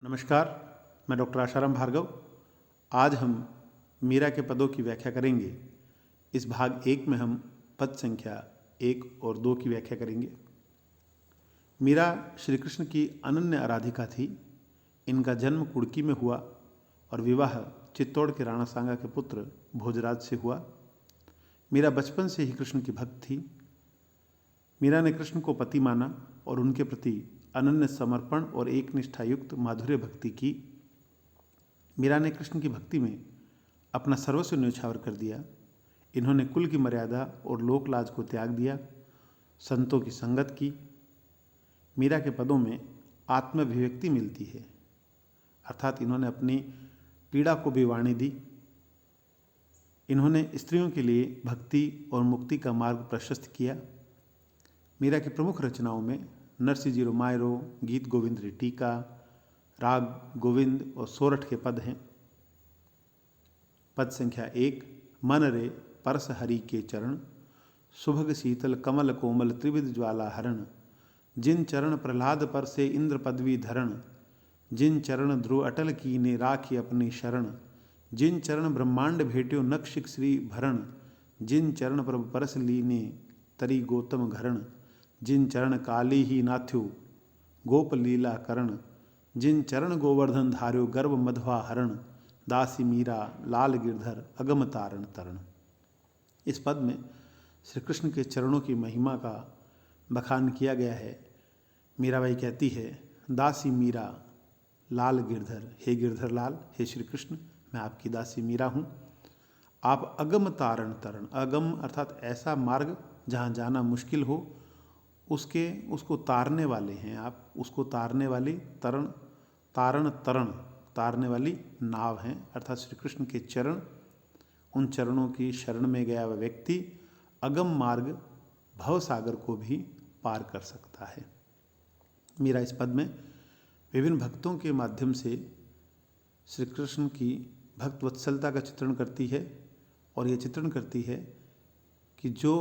नमस्कार, मैं डॉक्टर आशाराम भार्गव। आज हम मीरा के पदों की व्याख्या करेंगे। इस भाग 1 में हम पद संख्या 1 और 2 की व्याख्या करेंगे। मीरा श्री कृष्ण की अनन्य आराधिका थी। इनका जन्म कुड़की में हुआ और विवाह चित्तौड़ के राणा सांगा के पुत्र भोजराज से हुआ। मीरा बचपन से ही कृष्ण की भक्त थी। मीरा ने कृष्ण को पति माना और उनके प्रति अनन्य समर्पण और एक निष्ठायुक्त माधुर्य भक्ति की। मीरा ने कृष्ण की भक्ति में अपना सर्वस्व न्यौछावर कर दिया। इन्होंने कुल की मर्यादा और लोक लाज को त्याग दिया, संतों की संगत की। मीरा के पदों में आत्माभिव्यक्ति मिलती है, अर्थात इन्होंने अपनी पीड़ा को भी वाणी दी। इन्होंने स्त्रियों के लिए भक्ति और मुक्ति का मार्ग प्रशस्त किया। मीरा की प्रमुख रचनाओं में नरसिंह जीरो मायरो, गीत गोविंद री टीका, राग गोविंद और सोरठ के पद हैं। पद संख्या 1। मन रे परस हरि के चरण, सुभग शीतल कमल कोमल त्रिविध ज्वाला हरण, जिन चरण प्रहलाद पर से इंद्र पदवी धरण, जिन चरण ध्रुव अटल कीने राखी अपनी शरण, जिन चरण ब्रह्मांड भेट्यो नक्षिक श्री भरण, जिन चरण प्रभु परस लीने तरी गौतम घरण, जिन चरण काली ही नाथ्यो गोप लीला करण, जिन चरण गोवर्धन धार्यो गर्भ मध्वा हरण, दासी मीरा लाल गिरधर अगम तारण तरण। इस पद में श्री कृष्ण के चरणों की महिमा का बखान किया गया है। मीराबाई कहती है, दासी मीरा लाल गिरधर, हे गिरधर लाल, हे श्री कृष्ण, मैं आपकी दासी मीरा हूँ। आप अगम तारण तरण, अगम अर्थात ऐसा मार्ग जहाँ जाना मुश्किल हो उसको तारने वाले हैं आप। उसको तारने वाली तरण तारने वाली नाव हैं, अर्थात श्री कृष्ण के चरण, उन चरणों की शरण में गया वह व्यक्ति अगम मार्ग भव सागर को भी पार कर सकता है। मीरा इस पद में विभिन्न भक्तों के माध्यम से श्री कृष्ण की भक्त वत्सलता का चित्रण करती है और ये चित्रण करती है कि जो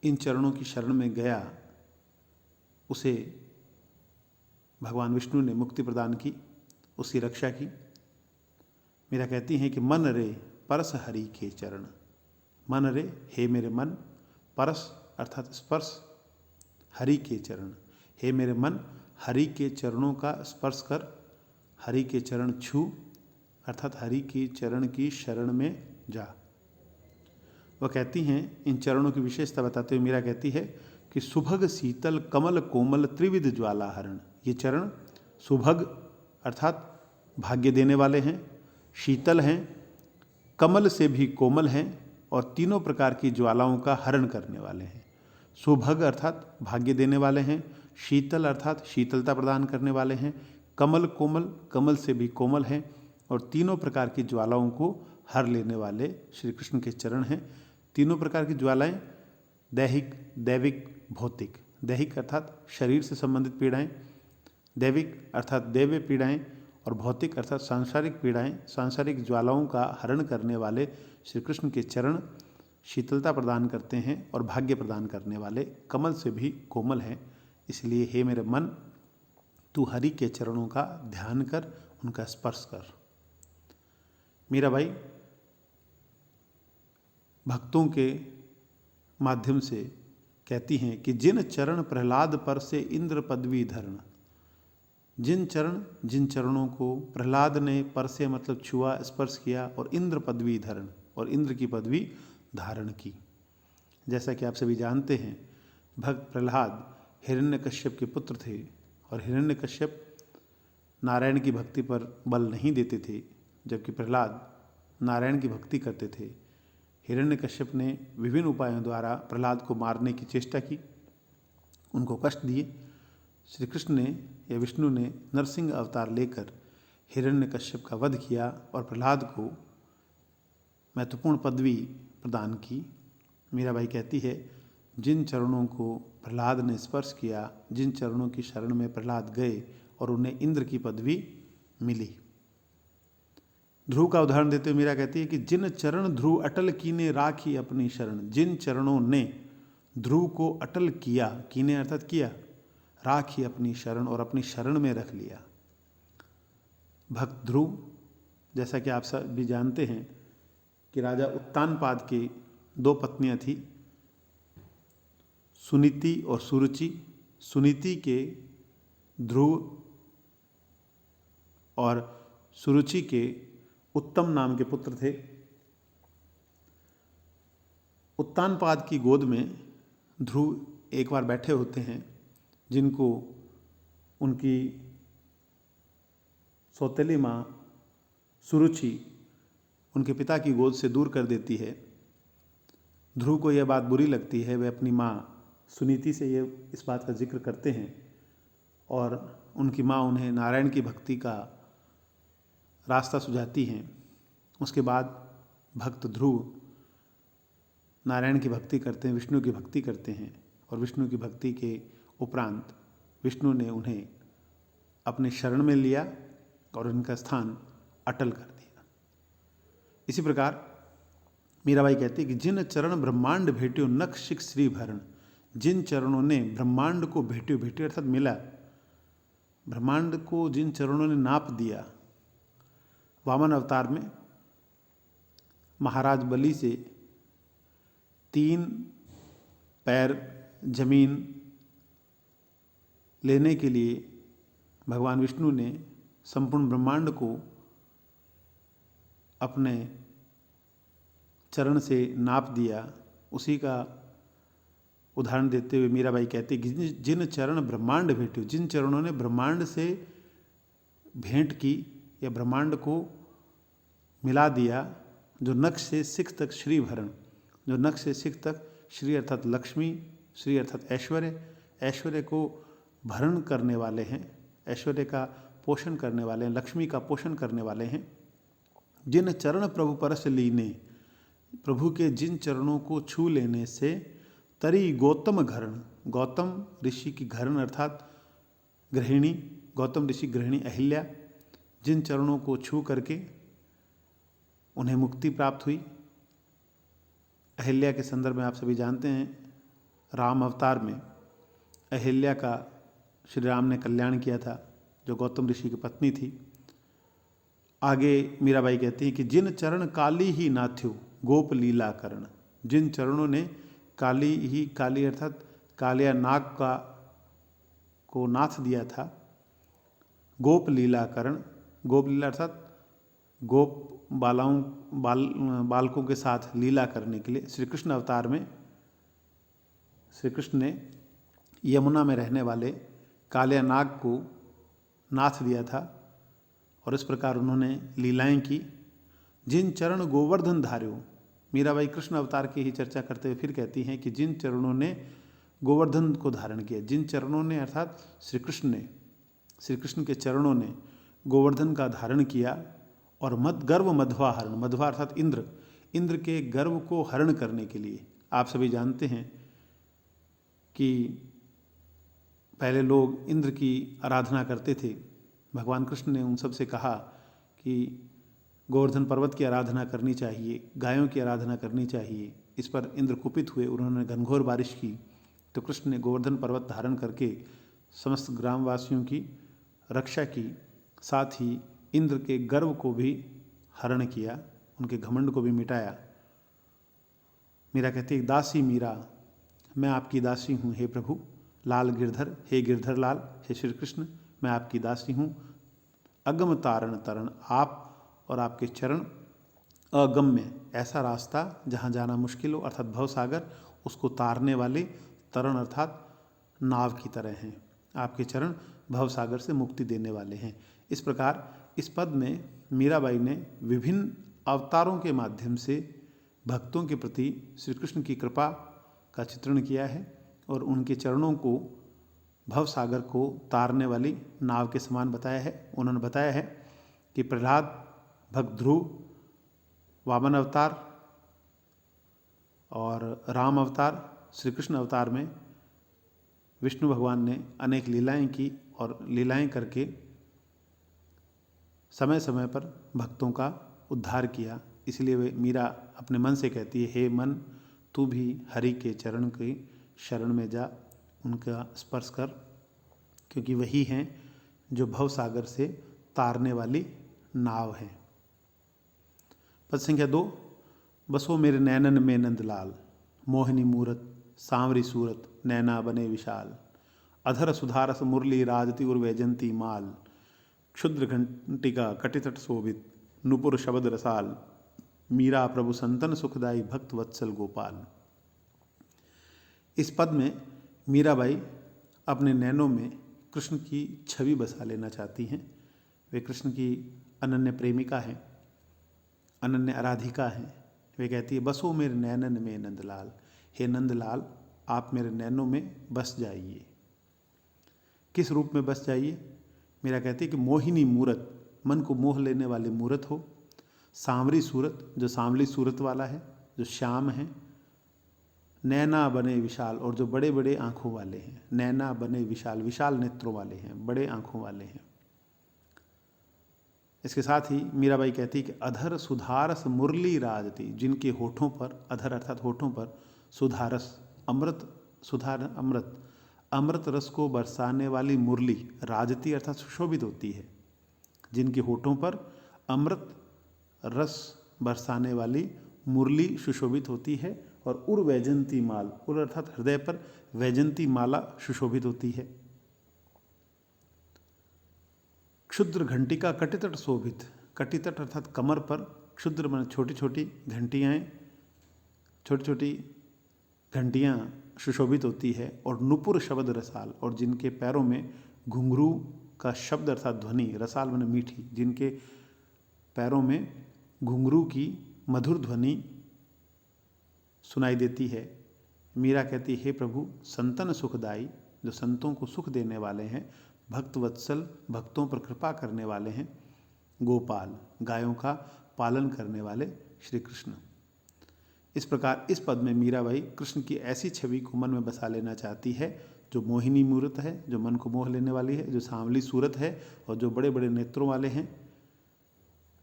इन चरणों की शरण में गया उसे भगवान विष्णु ने मुक्ति प्रदान की, उसकी रक्षा की। मीरा कहती हैं कि मन रे परस हरि के चरण, मन रे, हे मेरे मन, परस अर्थात स्पर्श, हरि के चरण, हे मेरे मन, हरि के चरणों का स्पर्श कर, हरि के चरण छू, अर्थात हरि के चरण की शरण में जा। वह कहती हैं, इन चरणों की विशेषता बताते हुए मीरा कहती है कि सुभग शीतल कमल कोमल त्रिविध ज्वाला हरण। ये चरण सुभग अर्थात भाग्य देने वाले हैं, शीतल हैं, कमल से भी कोमल हैं और तीनों प्रकार की ज्वालाओं का हरण करने वाले हैं। सुभग अर्थात भाग्य देने वाले हैं, शीतल अर्थात शीतलता प्रदान करने वाले हैं, कमल कोमल, कमल से भी कोमल हैं और तीनों प्रकार की ज्वालाओं को हर लेने वाले श्री कृष्ण के चरण हैं। तीनों प्रकार की ज्वालाएं दैहिक, दैविक, भौतिक। दैहिक अर्थात शरीर से संबंधित पीड़ाएं, दैविक अर्थात दैव्य पीड़ाएं और भौतिक अर्थात सांसारिक पीड़ाएं। सांसारिक ज्वालाओं का हरण करने वाले श्री कृष्ण के चरण शीतलता प्रदान करते हैं और भाग्य प्रदान करने वाले कमल से भी कोमल हैं। इसलिए हे मेरे मन, तू हरि के चरणों का ध्यान कर, उनका स्पर्श कर। मीराबाई भक्तों के माध्यम से कहती हैं कि जिन चरण प्रहलाद पर से इंद्र पदवी धरण, जिन चरणों को प्रहलाद ने पर से मतलब छुआ, स्पर्श किया और इंद्र पदवी धरण और इंद्र की पदवी धारण की। जैसा कि आप सभी जानते हैं, भक्त प्रहलाद हिरण्यकश्यप के पुत्र थे और हिरण्यकश्यप नारायण की भक्ति पर बल नहीं देते थे, जबकि प्रहलाद नारायण की भक्ति करते थे। हिरण्यकश्यप ने विभिन्न उपायों द्वारा प्रहलाद को मारने की चेष्टा की, उनको कष्ट दिए। श्री कृष्ण ने या विष्णु ने नरसिंह अवतार लेकर हिरण्यकश्यप का वध किया और प्रहलाद को महत्वपूर्ण पदवी प्रदान की। मीराबाई कहती है, जिन चरणों को प्रहलाद ने स्पर्श किया, जिन चरणों की शरण में प्रहलाद गए और उन्हें इंद्र की पदवी मिली। ध्रुव का उदाहरण देते हुए मीरा कहती है कि जिन चरण ध्रुव अटल कीने राखी अपनी शरण, जिन चरणों ने ध्रुव को अटल किया, कीने अर्थात किया, राखी अपनी शरण और अपनी शरण में रख लिया। भक्त ध्रुव, जैसा कि आप सब भी जानते हैं कि राजा उत्तानपाद की 2 पत्नियां थी, सुनीति और सुरुचि। सुनीति के ध्रुव और सुरुचि के उत्तम नाम के पुत्र थे। उत्तानपाद की गोद में ध्रुव एक बार बैठे होते हैं, जिनको उनकी सौतेली माँ सुरुचि उनके पिता की गोद से दूर कर देती है। ध्रुव को यह बात बुरी लगती है। वे अपनी माँ सुनीति से ये इस बात का जिक्र करते हैं और उनकी माँ उन्हें नारायण की भक्ति का रास्ता सुझाती हैं। उसके बाद भक्त ध्रुव नारायण की भक्ति करते हैं, विष्णु की भक्ति करते हैं और विष्णु की भक्ति के उपरांत विष्णु ने उन्हें अपने शरण में लिया और उनका स्थान अटल कर दिया। इसी प्रकार मीराबाई कहती है कि जिन चरण ब्रह्मांड भेट्यो नख शिख श्री भरण, जिन चरणों ने ब्रह्मांड को भेट्यो, भेट्यो अर्थात मिला, ब्रह्मांड को जिन चरणों ने नाप दिया। वामन अवतार में महाराज बलि से 3 पैर जमीन लेने के लिए भगवान विष्णु ने संपूर्ण ब्रह्मांड को अपने चरण से नाप दिया। उसी का उदाहरण देते हुए मीराबाई कहती कि जिन चरण ब्रह्मांड भेट्यो, जिन चरणों ने ब्रह्मांड से भेंट की या ब्रह्मांड को मिला दिया, जो नख से सिख तक श्री भरण, जो नख से सिख तक श्री अर्थात लक्ष्मी, श्री अर्थात ऐश्वर्य, ऐश्वर्य को भरण करने वाले हैं, ऐश्वर्य का पोषण करने वाले हैं, लक्ष्मी का पोषण करने वाले हैं। जिन चरण प्रभु परस लीने, प्रभु के जिन चरणों को छू लेने से तरी गौतम घरण, गौतम ऋषि की घरण अर्थात गृहिणी, गौतम ऋषि गृहिणी अहिल्या, जिन चरणों को छू करके उन्हें मुक्ति प्राप्त हुई। अहिल्या के संदर्भ में आप सभी जानते हैं, राम अवतार में अहिल्या का श्री राम ने कल्याण किया था, जो गौतम ऋषि की पत्नी थी। आगे मीराबाई कहती है कि जिन चरण काली ही नाथ्यो गोप लीला करण, जिन चरणों ने काली ही, काली अर्थात कालिया नाग का को नाथ दिया था। गोप लीला करण, गोप लीला अर्थात गोप बालकों के साथ लीला करने के लिए श्री कृष्ण अवतार में श्री कृष्ण ने यमुना में रहने वाले कालिया नाग को नाथ दिया था और इस प्रकार उन्होंने लीलाएं की। जिन चरण गोवर्धन धार्यो, मीराबाई कृष्ण अवतार की ही चर्चा करते हुए फिर कहती हैं कि जिन चरणों ने गोवर्धन को धारण किया, जिन चरणों ने अर्थात श्री कृष्ण के चरणों ने गोवर्धन का धारण किया और गर्व मध्वा हरण, मध्वा अर्थात इंद्र के गर्व को हरण करने के लिए। आप सभी जानते हैं कि पहले लोग इंद्र की आराधना करते थे। भगवान कृष्ण ने उन सब से कहा कि गोवर्धन पर्वत की आराधना करनी चाहिए, गायों की आराधना करनी चाहिए। इस पर इंद्र कुपित हुए, उन्होंने घनघोर बारिश की। तो कृष्ण ने गोवर्धन पर्वत धारण करके समस्त ग्रामवासियों की रक्षा की, साथ ही इंद्र के गर्व को भी हरण किया, उनके घमंड को भी मिटाया। मीरा कहती है, दासी मीरा, मैं आपकी दासी हूँ हे प्रभु। लाल गिरधर, हे गिरधर लाल, हे श्री कृष्ण, मैं आपकी दासी हूँ। अगम तारण तरण, आप और आपके चरण अगम्य, ऐसा रास्ता जहाँ जाना मुश्किल हो अर्थात भवसागर, उसको तारने वाले, तरण अर्थात नाव की तरह हैं। आपके चरण भवसागर से मुक्ति देने वाले हैं। इस प्रकार इस पद में मीराबाई ने विभिन्न अवतारों के माध्यम से भक्तों के प्रति श्री कृष्ण की कृपा का चित्रण किया है और उनके चरणों को भवसागर को तारने वाली नाव के समान बताया है। उन्होंने बताया है कि प्रहलाद, भक्त ध्रुव, वामन अवतार और राम अवतार, श्री कृष्ण अवतार में विष्णु भगवान ने अनेक लीलाएं की और लीलाएं करके समय समय पर भक्तों का उद्धार किया। इसलिए वे मीरा अपने मन से कहती है, हे मन, तू भी हरि के चरण की शरण में जा, उनका स्पर्श कर, क्योंकि वही हैं जो भव सागर से तारने वाली नाव है। पद संख्या 2, बसो मेरे नैनन में नंदलाल, मोहिनी मूरत सांवरी सूरत, नैना बने विशाल, अधर सुधारस मुरली राजती उर्वैजंती माल, क्षुद्र घंटिका कटितट शोभित, नुपुर शब्द रसाल, मीरा प्रभु संतन सुखदाई भक्त वत्सल गोपाल। इस पद में मीराबाई अपने नैनों में कृष्ण की छवि बसा लेना चाहती हैं। वे कृष्ण की अनन्य प्रेमिका हैं, अनन्य आराधिका हैं। वे कहती है, बसो मेरे नैनन में नंदलाल, हे नंदलाल आप मेरे नैनों में बस जाइए। किस रूप में बस जाइए? मीरा कहती है कि मोहिनी मूरत, मन को मोह लेने वाली मूरत हो, सांवरी सूरत, जो सांवली सूरत वाला है, जो श्याम है, नैना बने विशाल, और जो बड़े बड़े आंखों वाले हैं। नैना बने विशाल, विशाल नेत्रों वाले हैं, बड़े आंखों वाले हैं। इसके साथ ही मीराबाई कहती है कि अधर सुधारस मुरली राजती, जिनके होठों पर, अधर अर्थात होठों पर, सुधारस अमृत, सुधार अमृत, अमृत रस को बरसाने वाली मुरली, राजती अर्थात सुशोभित होती है। जिनके होठों पर अमृत रस बरसाने वाली मुरली सुशोभित होती है, और उर वैजंती माल, उर अर्थात हृदय पर वैजंती माला सुशोभित होती है। क्षुद्र घंटिका कटितट शोभित, कटितट अर्थात कमर पर, क्षुद्र मन छोटी छोटी घंटियाँ, छोटी छोटी घंटियाँ सुशोभित होती है, और नुपुर शब्द रसाल, और जिनके पैरों में घुंघरू का शब्द अर्थात ध्वनि, रसाल मन मीठी, जिनके पैरों में घुंघरू की मधुर ध्वनि सुनाई देती है। मीरा कहती है, हे प्रभु संतन सुखदाई, जो संतों को सुख देने वाले हैं, भक्त वत्सल, भक्तों पर कृपा करने वाले हैं, गोपाल, गायों का पालन करने वाले श्री कृष्ण। इस प्रकार इस पद में मीराबाई कृष्ण की ऐसी छवि को मन में बसा लेना चाहती है जो मोहिनी मूरत है, जो मन को मोह लेने वाली है, जो सांवली सूरत है, और जो बड़े बड़े नेत्रों वाले हैं,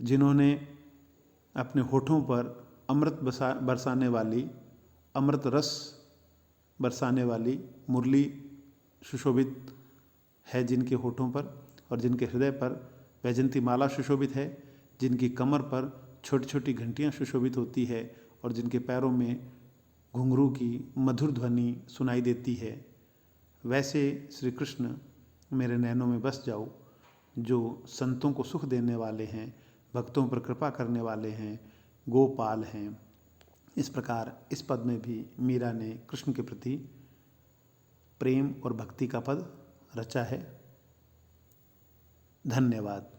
जिन्होंने अपने होठों पर अमृत बरसाने वाली, अमृत रस बरसाने वाली मुरली सुशोभित है जिनके होठों पर, और जिनके हृदय पर वैजंती माला सुशोभित है, जिनकी कमर पर छोटी छोटी घंटियाँ सुशोभित होती है, और जिनके पैरों में घुंघरू की मधुर ध्वनि सुनाई देती है, वैसे श्री कृष्ण मेरे नैनों में बस जाओ, जो संतों को सुख देने वाले हैं, भक्तों पर कृपा करने वाले हैं, गोपाल हैं। इस प्रकार इस पद में भी मीरा ने कृष्ण के प्रति प्रेम और भक्ति का पद रचा है। धन्यवाद।